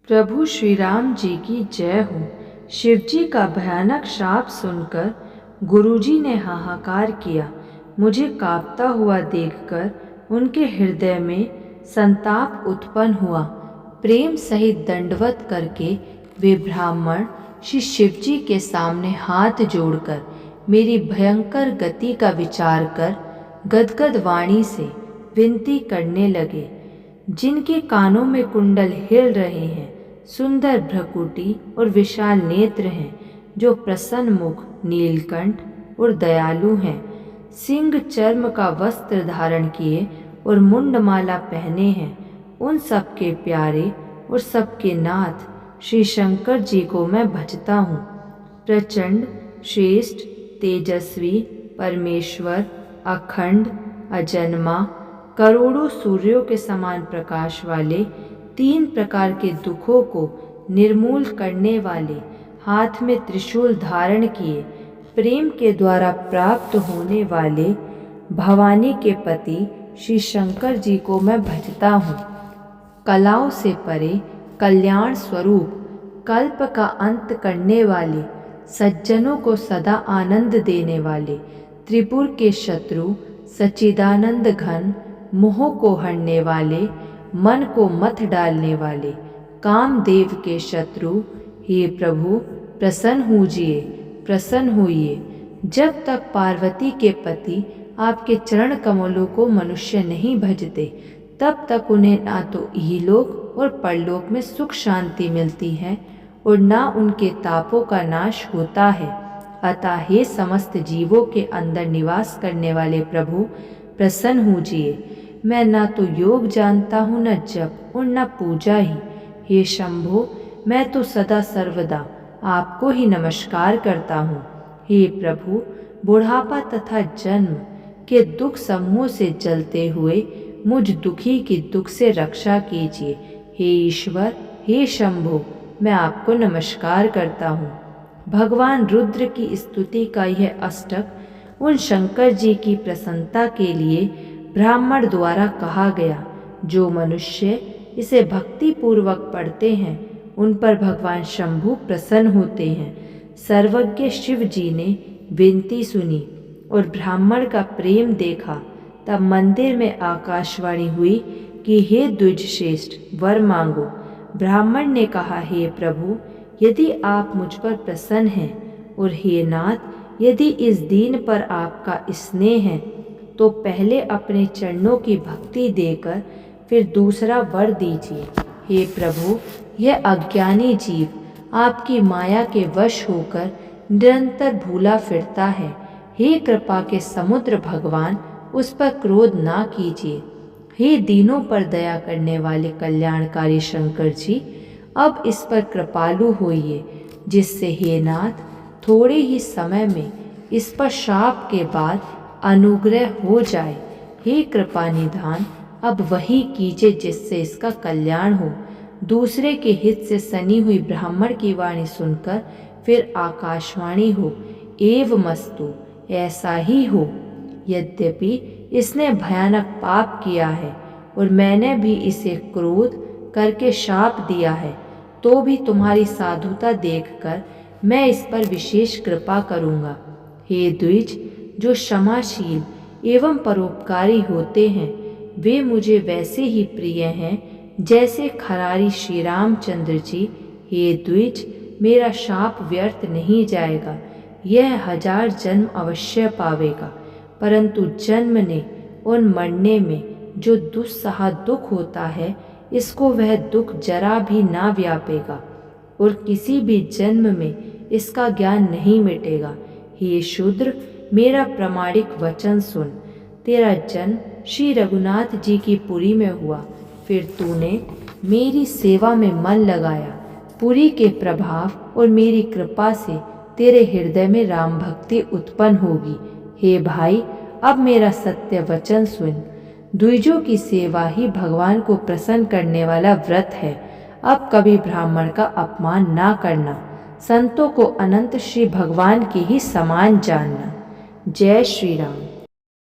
प्रभु श्री राम जी की जय हो। शिवजी का भयानक शाप सुनकर गुरुजी ने हाहाकार किया। मुझे कांपता हुआ देखकर उनके हृदय में संताप उत्पन्न हुआ। प्रेम सहित दंडवत करके वे ब्राह्मण श्री शिवजी के सामने हाथ जोड़कर मेरी भयंकर गति का विचार कर गदगद वाणी से विनती करने लगे। जिनके कानों में कुंडल हिल रहे हैं, सुंदर भ्रकुटी और विशाल नेत्र हैं, जो प्रसन्न मुख, नीलकंठ और दयालु हैं, सिंह चर्म का वस्त्र धारण किए और मुंडमाला पहने हैं, उन सबके प्यारे और सबके नाथ श्री शंकर जी को मैं भजता हूँ। प्रचंड, श्रेष्ठ, तेजस्वी, परमेश्वर, अखंड, अजन्मा, करोड़ों सूर्यों के समान प्रकाश वाले, 3 प्रकार के दुखों को निर्मूल करने वाले, हाथ में त्रिशूल धारण किए, प्रेम के द्वारा प्राप्त होने वाले भवानी के पति श्री शंकर जी को मैं भजता हूँ। कलाओं से परे, कल्याण स्वरूप, कल्प का अंत करने वाले, सज्जनों को सदा आनंद देने वाले, त्रिपुर के शत्रु, सच्चिदानंद घन, मोह को हरने वाले, मन को मथ डालने वाले, कामदेव के शत्रु, हे प्रभु प्रसन्न होइए, प्रसन्न होइए। जब तक पार्वती के पति आपके चरण कमलों को मनुष्य नहीं भजते, तब तक उन्हें ना तो इहलोक और परलोक में सुख शांति मिलती है और ना उनके तापों का नाश होता है। अतः हे समस्त जीवों के अंदर निवास करने वाले प्रभु प्रसन्न होइए। मैं ना तो योग जानता हूँ, न जप और न पूजा ही। हे शंभो, मैं तो सदा सर्वदा आपको ही नमस्कार करता हूँ। हे प्रभु, बुढ़ापा तथा जन्म के दुख समूह से जलते हुए मुझ दुखी की दुख से रक्षा कीजिए। हे ईश्वर, हे शंभो, मैं आपको नमस्कार करता हूँ। भगवान रुद्र की स्तुति का यह अष्टक उन शंकर जी की प्रसन्नता के लिए ब्राह्मण द्वारा कहा गया। जो मनुष्य इसे भक्ति पूर्वक पढ़ते हैं, उन पर भगवान शंभु प्रसन्न होते हैं। सर्वज्ञ शिव जी ने विनती सुनी और ब्राह्मण का प्रेम देखा। तब मंदिर में आकाशवाणी हुई कि हे द्विज श्रेष्ठ, वर मांगो। ब्राह्मण ने कहा, हे प्रभु, यदि आप मुझ पर प्रसन्न हैं और हे नाथ, यदि इस दीन पर आपका स्नेह है, तो पहले अपने चरणों की भक्ति देकर फिर दूसरा वर दीजिए। हे प्रभु, यह अज्ञानी जीव आपकी माया के वश होकर निरंतर भूला फिरता है। हे कृपा के समुद्र भगवान, उस पर क्रोध ना कीजिए। हे दीनों पर दया करने वाले कल्याणकारी शंकर जी, अब इस पर कृपालु होइए, जिससे हे नाथ थोड़े ही समय में इस पर शाप के बाद अनुग्रह हो जाए। हे कृपा निधान, अब वही कीजिए जिससे इसका कल्याण हो। दूसरे के हित से सनी हुई ब्राह्मण की वाणी सुनकर फिर आकाशवाणी हो, एवमस्तु, ऐसा ही हो। यद्यपि इसने भयानक पाप किया है और मैंने भी इसे क्रोध करके शाप दिया है, तो भी तुम्हारी साधुता देखकर मैं इस पर विशेष कृपा करूँगा। हे द्विज, जो क्षमाशील एवं परोपकारी होते हैं, वे मुझे वैसे ही प्रिय हैं जैसे खरारी श्री रामचंद्र जी। हे द्विज, मेरा शाप व्यर्थ नहीं जाएगा। यह 1000 जन्म अवश्य पावेगा, परंतु जन्मने और मरने में जो दुस्सह दुख होता है, इसको वह दुख जरा भी ना व्यापेगा और किसी भी जन्म में इसका ज्ञान नहीं मिटेगा। हे शूद्र, मेरा प्रामाणिक वचन सुन। तेरा जन्म श्री रघुनाथ जी की पुरी में हुआ, फिर तूने मेरी सेवा में मन लगाया। पुरी के प्रभाव और मेरी कृपा से तेरे हृदय में राम भक्ति उत्पन्न होगी। हे भाई, अब मेरा सत्य वचन सुन। द्विजों की सेवा ही भगवान को प्रसन्न करने वाला व्रत है। अब कभी ब्राह्मण का अपमान ना करना। संतों को अनंत श्री भगवान के ही समान जानना। जय श्री राम।